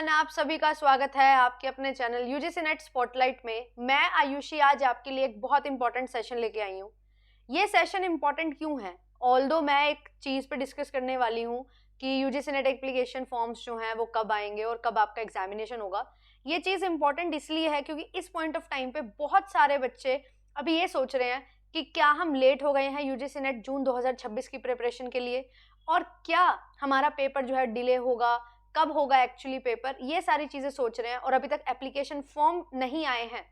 Everyone, आप सभी का स्वागत है आपके अपने चैनल यूजीसी नेट स्पॉटलाइट में। मैं आयुषी आज आपके लिए एक बहुत इंपॉर्टेंट सेशन लेके आई हूँ। ये सेशन इंपॉर्टेंट क्यों है? ऑल्दो मैं एक चीज़ पे डिस्कस करने वाली हूँ कि यूजीसी नेट एप्लीकेशन फॉर्म्स जो हैं वो कब आएंगे और कब आपका एग्जामिनेशन होगा। ये चीज़ इंपॉर्टेंट इसलिए है क्योंकि इस पॉइंट ऑफ टाइम पे बहुत सारे बच्चे अभी ये सोच रहे हैं कि क्या हम लेट हो गए हैं यूजीसी नेट जून 2026 की प्रिपरेशन के लिए, और क्या हमारा पेपर जो है डिले होगा, कब होगा एक्चुअली पेपर, ये सारी चीजें सोच रहे हैं। और अभी तक एप्लीकेशन फॉर्म नहीं आए हैं,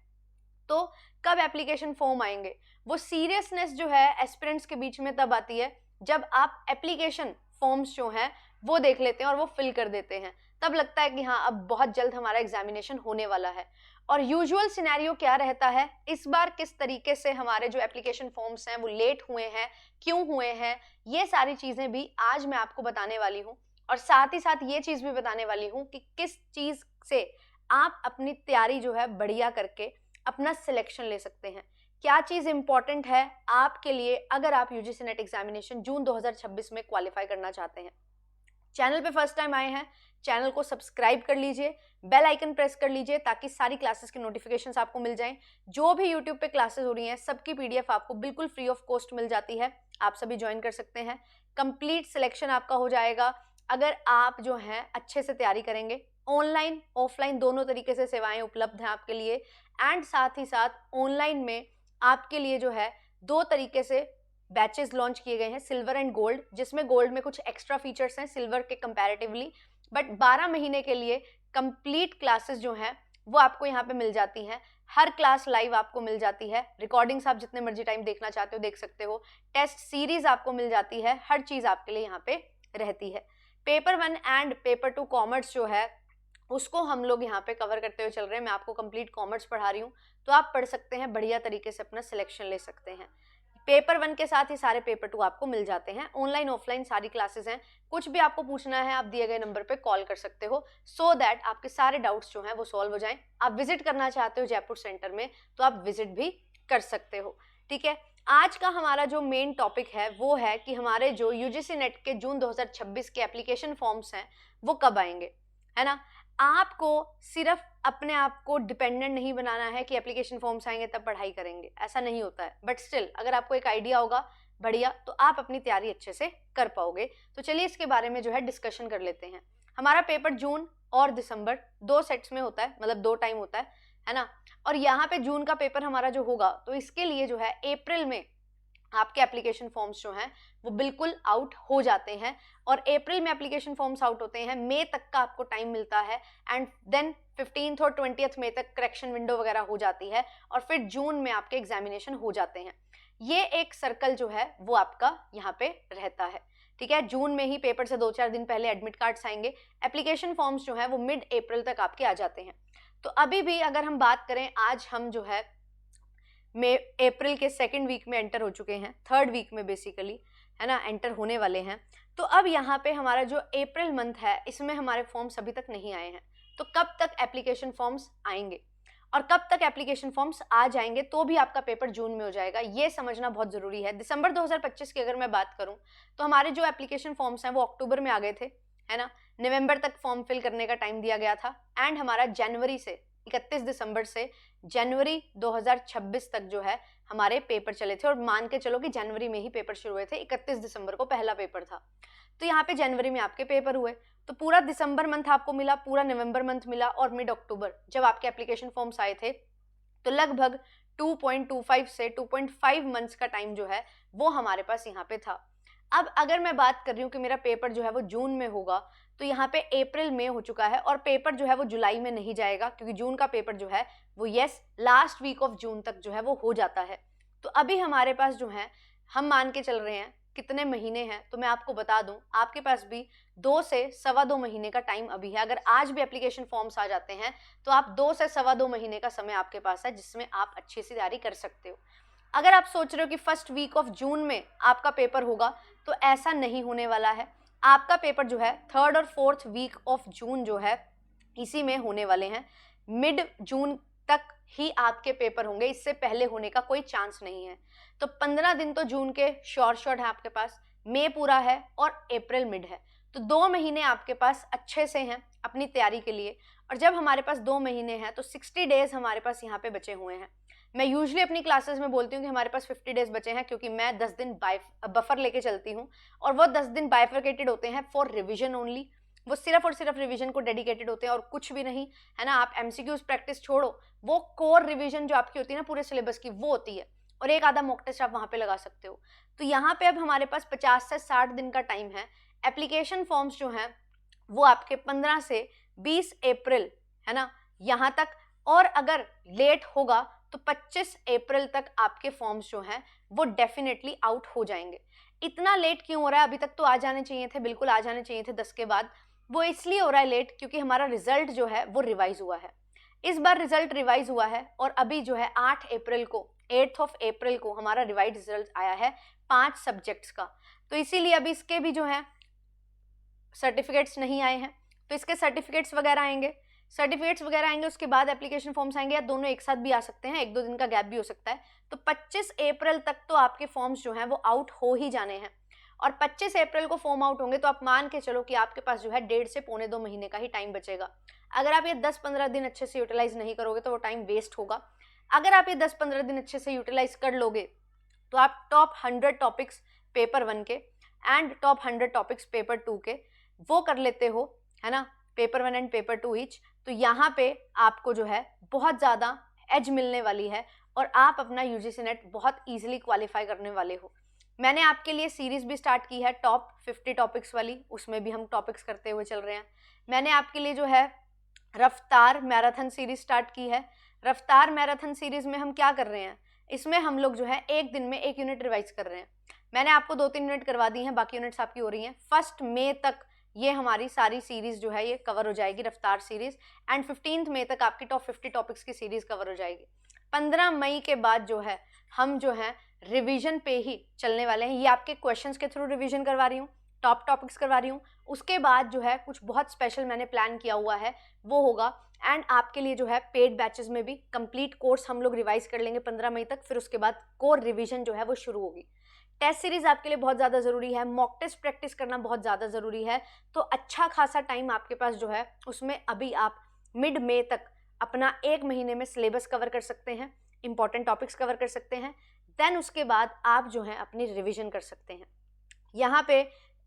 तो कब एप्लीकेशन फॉर्म आएंगे? वो सीरियसनेस जो है एस्पिरेंट्स के बीच में तब आती है जब आप एप्लीकेशन फॉर्म्स जो हैं वो देख लेते हैं और वो फिल कर देते हैं। तब लगता है कि हाँ, अब बहुत जल्द हमारा एग्जामिनेशन होने वाला है। और यूजुअल सिनेरियो क्या रहता है, इस बार किस तरीके से हमारे जो एप्लीकेशन फॉर्म्स हैं वो लेट हुए हैं, क्यों हुए हैं, ये सारी चीजें भी आज मैं आपको बताने वाली हूँ। और साथ ही साथ ये चीज भी बताने वाली हूँ कि किस चीज से आप अपनी तैयारी जो है बढ़िया करके अपना सिलेक्शन ले सकते हैं। क्या चीज इंपॉर्टेंट है आपके लिए अगर आप यूजीसी नेट एग्जामिनेशन जून 2026 में क्वालिफाई करना चाहते हैं। चैनल पे फर्स्ट टाइम आए हैं, चैनल को सब्सक्राइब कर लीजिए, बेल आइकन प्रेस कर लीजिए ताकि सारी क्लासेस की नोटिफिकेशंस आपको मिल जाएं। जो भी यूट्यूब पे क्लासेस हो रही हैं सबकी पीडीएफ आपको बिल्कुल फ्री ऑफ कॉस्ट मिल जाती है, आप सभी ज्वाइन कर सकते हैं। कंप्लीट सिलेक्शन आपका हो जाएगा अगर आप जो हैं अच्छे से तैयारी करेंगे। ऑनलाइन ऑफलाइन दोनों तरीके से सेवाएं उपलब्ध हैं आपके लिए। एंड साथ ही साथ ऑनलाइन में आपके लिए जो है 2 तरीके से बैचेस लॉन्च किए गए हैं, सिल्वर एंड गोल्ड, जिसमें गोल्ड में कुछ एक्स्ट्रा फीचर्स हैं सिल्वर के कंपैरेटिवली। बट 12 महीने के लिए कंप्लीट क्लासेस जो हैं वो आपको यहाँ पे मिल जाती हैं। हर क्लास लाइव आपको मिल जाती है, रिकॉर्डिंग्स आप जितने मर्जी टाइम देखना चाहते हो देख सकते हो, टेस्ट सीरीज आपको मिल जाती है, हर चीज आपके लिए यहाँ पे रहती है। पेपर 1 एंड पेपर 2 कॉमर्स जो है उसको हम लोग यहाँ पे कवर करते हुए चल रहे हैं। मैं आपको कंप्लीट कॉमर्स पढ़ा रही हूँ, तो आप पढ़ सकते हैं, बढ़िया तरीके से अपना सिलेक्शन ले सकते हैं। पेपर 1 के साथ ही सारे पेपर 2 आपको मिल जाते हैं। ऑनलाइन ऑफलाइन सारी क्लासेस हैं। कुछ भी आपको पूछना है आप दिए गए नंबर पे कॉल कर सकते हो, सो दैट आपके सारे डाउट्स जो हैं वो सॉल्व हो जाएं। आप विजिट करना चाहते हो जयपुर सेंटर में तो आप विजिट भी कर सकते हो। ठीक है, आज का हमारा जो मेन टॉपिक है वो है कि हमारे जो यूजीसी नेट के जून 2026 के एप्लीकेशन फॉर्म्स हैं वो कब आएंगे, है ना। आपको सिर्फ अपने आप को डिपेंडेंट नहीं बनाना है कि एप्लीकेशन फॉर्म्स आएंगे तब पढ़ाई करेंगे, ऐसा नहीं होता है। बट स्टिल अगर आपको एक आइडिया होगा बढ़िया, तो आप अपनी तैयारी अच्छे से कर पाओगे। तो चलिए इसके बारे में जो है डिस्कशन कर लेते हैं। हमारा पेपर जून और दिसंबर 2 सेट्स में होता है, मतलब 2 टाइम होता है ना। और यहाँ पे जून का पेपर हमारा जो होगा तो इसके लिए जो है अप्रैल में आपके एप्लीकेशन फॉर्म्स जो हैं वो बिल्कुल आउट हो जाते हैं। और अप्रैल में एप्लीकेशन फॉर्म्स आउट होते हैं, मई तक का आपको टाइम मिलता है। एंड देन 15th और 20th मई तक करेक्शन विंडो वगैरह हो जाती है और फिर जून में आपके एग्जामिनेशन हो जाते हैं। ये एक सर्कल जो है वो आपका यहाँ पे रहता है। ठीक है, जून में ही पेपर से 2-4 दिन पहले एडमिट कार्ड्स आएंगे, एप्लीकेशन फॉर्म्स जो है वो मिड अप्रैल तक आपके आ जाते हैं। तो अभी भी अगर हम बात करें, आज हम जो है में अप्रैल के 2nd वीक में एंटर हो चुके हैं, 3rd वीक में बेसिकली, है ना, एंटर होने वाले हैं। तो अब यहाँ पे हमारा जो अप्रैल मंथ है इसमें हमारे फॉर्म्स अभी तक नहीं आए हैं। तो कब तक एप्लीकेशन फॉर्म्स आएंगे और कब तक एप्लीकेशन फॉर्म्स आ जाएंगे तो भी आपका पेपर जून में हो जाएगा, ये समझना बहुत जरूरी है। दिसंबर 2025 की अगर मैं बात करूं तो हमारे जो एप्लीकेशन फॉर्म्स हैं वो अक्टूबर में आ गए थे, है ना। नवंबर तक फॉर्म फिल करने का टाइम दिया गया था। एंड हमारा जनवरी से 31 दिसंबर से जनवरी 2026 तक जो है हमारे पेपर चले थे। और मान के चलो कि जनवरी में ही पेपर शुरू हुए थे, 31 दिसंबर को पहला पेपर था। तो यहाँ पे जनवरी में आपके पेपर हुए, तो पूरा दिसंबर मंथ आपको मिला, पूरा नवंबर मंथ मिला, और मिड अक्टूबर जब आपके एप्लीकेशन फॉर्म्स आए थे तो लगभग 2.25 से 2.5 मंथ्स का टाइम जो है वो हमारे पास यहाँ पे था। अब अगर मैं बात कर रही हूँ कि मेरा पेपर जो है वो जून में होगा, तो यहाँ पे अप्रैल में हो चुका है और पेपर जो है वो जुलाई में नहीं जाएगा, क्योंकि जून का पेपर जो है वो लास्ट वीक ऑफ जून तक जो है वो हो जाता है। तो अभी हमारे पास जो है, हम मान के चल रहे हैं कितने महीने हैं, तो मैं आपको बता दूं आपके पास भी 2 से 2.25 महीने का टाइम अभी है। अगर आज भी एप्लीकेशन फॉर्म्स आ जाते हैं तो आप 2 से 2.25 महीने का समय आपके पास है जिसमें आप अच्छी सी तैयारी कर सकते हो। अगर आप सोच रहे हो कि 1st वीक ऑफ जून में आपका पेपर होगा, तो ऐसा नहीं होने वाला है। आपका पेपर जो है 3rd और 4th वीक ऑफ जून जो है इसी में होने वाले हैं। मिड जून तक ही आपके पेपर होंगे, इससे पहले होने का कोई चांस नहीं है। तो 15 दिन तो जून के शॉर्ट है आपके पास, मई पूरा है और अप्रैल मिड है। तो 2 महीने आपके पास अच्छे से हैं, अपनी तैयारी के लिए। और जब हमारे पास 2 महीने हैं तो 60 डेज हमारे पास यहाँ पे बचे हुए हैं। मैं यूजुअली अपनी क्लासेस में बोलती हूँ कि हमारे पास 50 डेज बचे हैं, क्योंकि मैं 10 दिन बफर लेके चलती हूँ और वो 10 दिन बाइफरकेटेड होते हैं फॉर रिविजन ओनली। वो सिर्फ और सिर्फ रिवीजन को डेडिकेटेड होते हैं और कुछ भी नहीं, है ना। आप एमसीक्यूज प्रैक्टिस छोड़ो, वो कोर रिवीजन जो आपकी होती है ना पूरे सिलेबस की, वो होती है, और एक आधा मॉक टेस्ट आप वहाँ पे लगा सकते हो। तो यहाँ पे अब हमारे पास 50 से 60 दिन का टाइम है। एप्लीकेशन फॉर्म्स जो हैं वो आपके 15 से 20 अप्रैल, है ना, यहाँ तक, और अगर लेट होगा तो 25 अप्रैल तक आपके फॉर्म्स जो हैं वो डेफिनेटली आउट हो जाएंगे। इतना लेट क्यों हो रहा है? अभी तक तो आ जाने चाहिए थे, बिल्कुल आ जाने चाहिए थे 10 के बाद। वो इसलिए हो रहा है लेट क्योंकि हमारा रिजल्ट जो है वो रिवाइज हुआ है। इस बार रिजल्ट रिवाइज हुआ है और अभी जो है 8 अप्रैल को, 8 अप्रैल को हमारा रिवाइज रिजल्ट आया है 5 सब्जेक्ट्स का। तो इसीलिए अभी इसके भी जो है सर्टिफिकेट्स नहीं आए हैं, तो इसके सर्टिफिकेट्स वगैरह आएंगे, उसके बाद एप्लीकेशन फॉर्म्स आएंगे, या दोनों एक साथ भी आ सकते हैं, 1-2 दिन का गैप भी हो सकता है। तो 25 अप्रैल तक तो आपके फॉर्म्स जो हैं वो आउट हो ही जाने हैं, और 25 अप्रैल को फॉर्म आउट होंगे तो आप मान के चलो कि आपके पास जो है 1.5 से 1.25 महीने का ही टाइम बचेगा। अगर आप ये 10-15 दिन अच्छे से यूटिलाइज नहीं करोगे तो वो टाइम वेस्ट होगा। अगर आप ये 10-15 दिन अच्छे से यूटिलाइज कर लोगे तो आप टॉप 100 टॉपिक्स पेपर 1 के एंड टॉप 100 टॉपिक्स पेपर 2 के वो कर लेते हो, है ना, पेपर 1 एंड पेपर 2 ईच। तो यहाँ पे आपको जो है बहुत ज़्यादा एज मिलने वाली है और आप अपना यूजीसी नेट बहुत ईजिली क्वालिफाई करने वाले हो। मैंने आपके लिए सीरीज भी स्टार्ट की है टॉप 50 टॉपिक्स वाली, उसमें भी हम टॉपिक्स करते हुए चल रहे हैं। मैंने आपके लिए जो है रफ्तार मैराथन सीरीज स्टार्ट की है। रफ्तार मैराथन सीरीज में हम क्या कर रहे हैं? इसमें हम लोग जो है 1 दिन में 1 यूनिट रिवाइज कर रहे हैं। मैंने आपको 2-3 यूनिट करवा दी हैं, बाकी यूनिट्स आपकी हो रही हैं। 1 मई तक ये हमारी सारी सीरीज जो है ये कवर हो जाएगी, रफ्तार सीरीज, एंड 15 मई तक आपकी टॉप 50 टॉपिक्स की सीरीज कवर हो जाएगी। 15 मई के बाद जो है हम जो है रिवीजन पे ही चलने वाले हैं। ये आपके क्वेश्चंस के थ्रू रिवीजन करवा रही हूँ, टॉप टॉपिक्स करवा रही हूँ। उसके बाद जो है कुछ बहुत स्पेशल मैंने प्लान किया हुआ है वो होगा, एंड आपके लिए जो है पेड बैचेस में भी कंप्लीट कोर्स हम लोग रिवाइज कर लेंगे 15 मई तक। फिर उसके बाद कोर रिवीजन जो है वो शुरू होगी। टेस्ट सीरीज आपके लिए बहुत ज़्यादा ज़रूरी है, मॉक टेस्ट प्रैक्टिस करना बहुत ज़्यादा ज़रूरी है। तो अच्छा खासा टाइम आपके पास जो है उसमें अभी आप मिड मई तक अपना 1 महीने में सिलेबस कवर कर सकते हैं, इंपॉर्टेंट टॉपिक्स कवर कर सकते हैं। देन उसके बाद आप जो है अपनी रिवीजन कर सकते हैं। यहाँ पे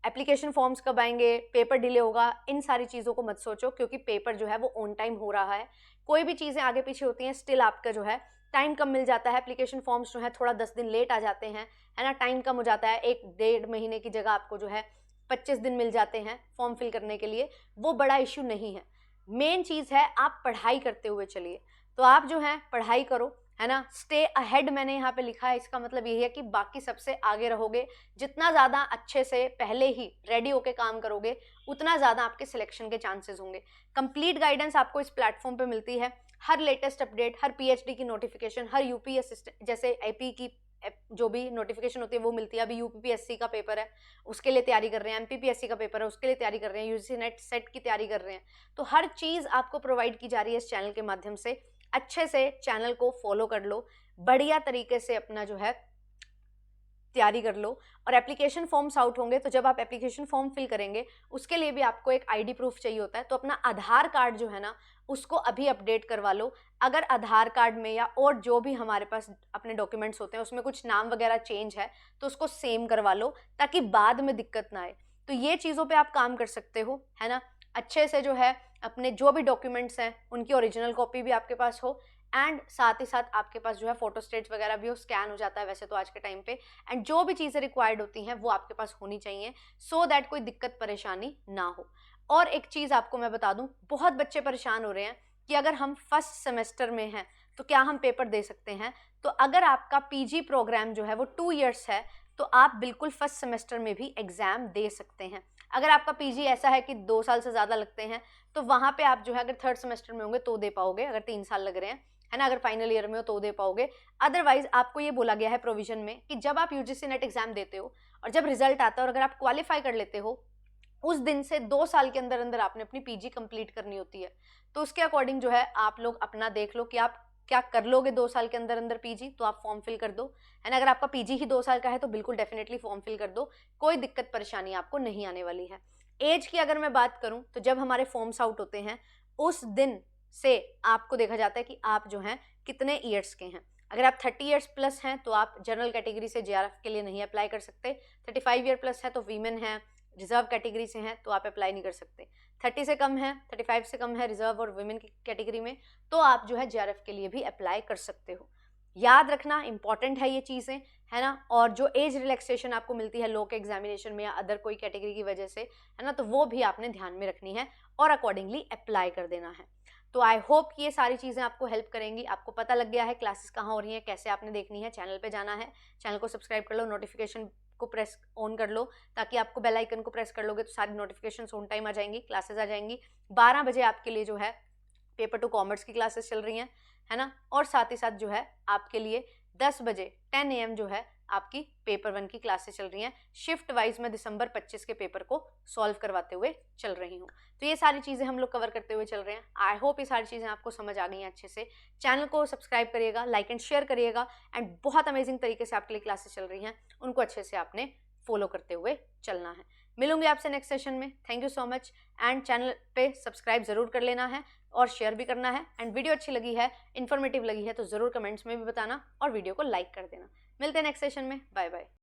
एप्लीकेशन फॉर्म्स कब आएंगे, पेपर डिले होगा, इन सारी चीज़ों को मत सोचो, क्योंकि पेपर जो है वो ऑन टाइम हो रहा है। कोई भी चीज़ें आगे पीछे होती हैं, स्टिल आपका जो है टाइम कम मिल जाता है। एप्लीकेशन फॉर्म्स जो है थोड़ा 10 दिन लेट आ जाते हैं, है ना, टाइम कम हो जाता है। 1-1.5 महीने की जगह आपको जो है 25 दिन मिल जाते हैं फॉर्म फिल करने के लिए, वो बड़ा इशू नहीं है। मेन चीज़ है आप पढ़ाई करते हुए चलिए। तो आप जो है पढ़ाई करो, है ना, स्टे अहेड मैंने यहाँ पे लिखा है, इसका मतलब यही है कि बाकी सबसे आगे रहोगे। जितना ज़्यादा अच्छे से पहले ही रेडी होके काम करोगे उतना ज़्यादा आपके सिलेक्शन के चांसेस होंगे। कंप्लीट गाइडेंस आपको इस प्लेटफॉर्म पे मिलती है, हर लेटेस्ट अपडेट, हर पीएचडी की नोटिफिकेशन, हर यूपी असिस्टेंट जैसे एपी की जो भी नोटिफिकेशन होती है वो मिलती है। अभी यूपीपीएससी का पेपर है उसके लिए तैयारी कर रहे हैं, एमपीपीएससी का पेपर है उसके लिए तैयारी कर रहे हैं, यूजीसी नेट सेट की तैयारी कर रहे हैं। तो हर चीज़ आपको प्रोवाइड की जा रही है इस चैनल के माध्यम से। अच्छे से चैनल को फॉलो कर लो, बढ़िया तरीके से अपना जो है तैयारी कर लो। और एप्लीकेशन फॉर्म्स आउट होंगे तो जब आप एप्लीकेशन फॉर्म फिल करेंगे उसके लिए भी आपको एक आईडी प्रूफ चाहिए होता है। तो अपना आधार कार्ड जो है ना उसको अभी अपडेट करवा लो। अगर आधार कार्ड में या और जो भी हमारे पास अपने डॉक्यूमेंट्स होते हैं उसमें कुछ नाम वगैरह चेंज है तो उसको सेम करवा लो, ताकि बाद में दिक्कत ना आए। तो ये चीज़ों पे आप काम कर सकते हो, है ना। अच्छे से जो है अपने जो भी डॉक्यूमेंट्स हैं उनकी ओरिजिनल कॉपी भी आपके पास हो, एंड साथ ही साथ आपके पास जो है फोटो स्टेट्स वगैरह भी हो, स्कैन हो जाता है वैसे तो आज के टाइम पे, एंड जो भी चीज़ें रिक्वायर्ड होती हैं वो आपके पास होनी चाहिए, सो दैट कोई दिक्कत परेशानी ना हो। और एक चीज़ आपको मैं बता दूं, बहुत बच्चे परेशान हो रहे हैं कि अगर हम फर्स्ट सेमेस्टर में हैं तो क्या हम पेपर दे सकते हैं। तो अगर आपका पीजी प्रोग्राम जो है वो 2 इयर्स है तो आप बिल्कुल फर्स्ट सेमेस्टर में भी एग्ज़ाम दे सकते हैं। अगर आपका पीजी ऐसा है कि 2 साल से ज़्यादा लगते हैं तो वहाँ पे आप जो है अगर 3rd सेमेस्टर में होंगे तो दे पाओगे, अगर 3 साल लग रहे हैं, है ना, अगर फाइनल ईयर में हो तो दे पाओगे। अदरवाइज आपको ये बोला गया है प्रोविजन में कि जब आप यूजीसी नेट एग्जाम देते हो और जब रिजल्ट आता है और अगर आप क्वालिफाई कर लेते हो उस दिन से 2 साल के अंदर अंदर आपने अपनी पीजी कंप्लीट करनी होती है। तो उसके अकॉर्डिंग जो है आप लोग अपना देख लो कि आप क्या कर लोगे 2 साल के अंदर अंदर पीजी, तो आप फॉर्म फिल कर दो, है ना। अगर आपका पीजी ही 2 साल का है तो बिल्कुल डेफिनेटली फॉर्म फिल कर दो, कोई दिक्कत परेशानी आपको नहीं आने वाली है। एज की अगर मैं बात करूं तो जब हमारे फॉर्म्स आउट होते हैं उस दिन से आपको देखा जाता है कि आप जो हैं कितने ईयर्स के हैं। अगर आप 30 ईयर्स प्लस हैं तो आप जनरल कैटेगरी से जेआरएफ के लिए नहीं अप्लाई कर सकते। 35 ईयर प्लस है तो वीमेन है, रिजर्व कैटेगरी से हैं तो आप अप्लाई नहीं कर सकते। 30 से कम है, 35 से कम है रिजर्व और वुमेन की कैटेगरी में, तो आप जो है जेआरएफ के लिए भी अप्लाई कर सकते हो। याद रखना इंपॉर्टेंट है ये चीज़ें, है ना। और जो एज रिलैक्सेशन आपको मिलती है लॉ के एग्जामिनेशन में या अदर कोई कैटेगरी की वजह से, है ना, तो वो भी आपने ध्यान में रखनी है और अकॉर्डिंगली अप्लाई कर देना है। तो आई होप कि ये सारी चीज़ें आपको हेल्प करेंगी। आपको पता लग गया है क्लासेस कहाँ हो रही हैं, कैसे आपने देखनी है। चैनल पे जाना है, चैनल को सब्सक्राइब कर लो, नोटिफिकेशन को प्रेस ऑन कर लो, ताकि आपको बेल आइकन को प्रेस कर लोगे तो सारी नोटिफिकेशन ऑन टाइम आ जाएंगी, क्लासेस आ जाएंगी। 12 बजे आपके लिए जो है पेपर 2 कॉमर्स की क्लासेस चल रही हैं, है ना। और साथ ही साथ जो है आपके लिए 10 बजे 10 AM जो है आपकी पेपर 1 की क्लासेस चल रही हैं। शिफ्ट वाइज में दिसंबर 25 के पेपर को सॉल्व करवाते हुए चल रही हूँ। तो ये सारी चीज़ें हम लोग कवर करते हुए चल रहे हैं। आई होप ये सारी चीज़ें आपको समझ आ गई हैं अच्छे से। चैनल को सब्सक्राइब करिएगा, लाइक एंड शेयर करिएगा, एंड बहुत अमेजिंग तरीके से आपके लिए क्लासेस चल रही हैं, उनको अच्छे से आपने फॉलो करते हुए चलना है। मिलूंगी आपसे नेक्स्ट सेशन में। Thank you so much, and channel पे सब्सक्राइब जरूर कर लेना है और शेयर भी करना है। एंड वीडियो अच्छी लगी है, इन्फॉर्मेटिव लगी है तो ज़रूर कमेंट्स में भी बताना और वीडियो को लाइक कर देना। मिलते हैं नेक्स्ट सेशन में। Bye bye.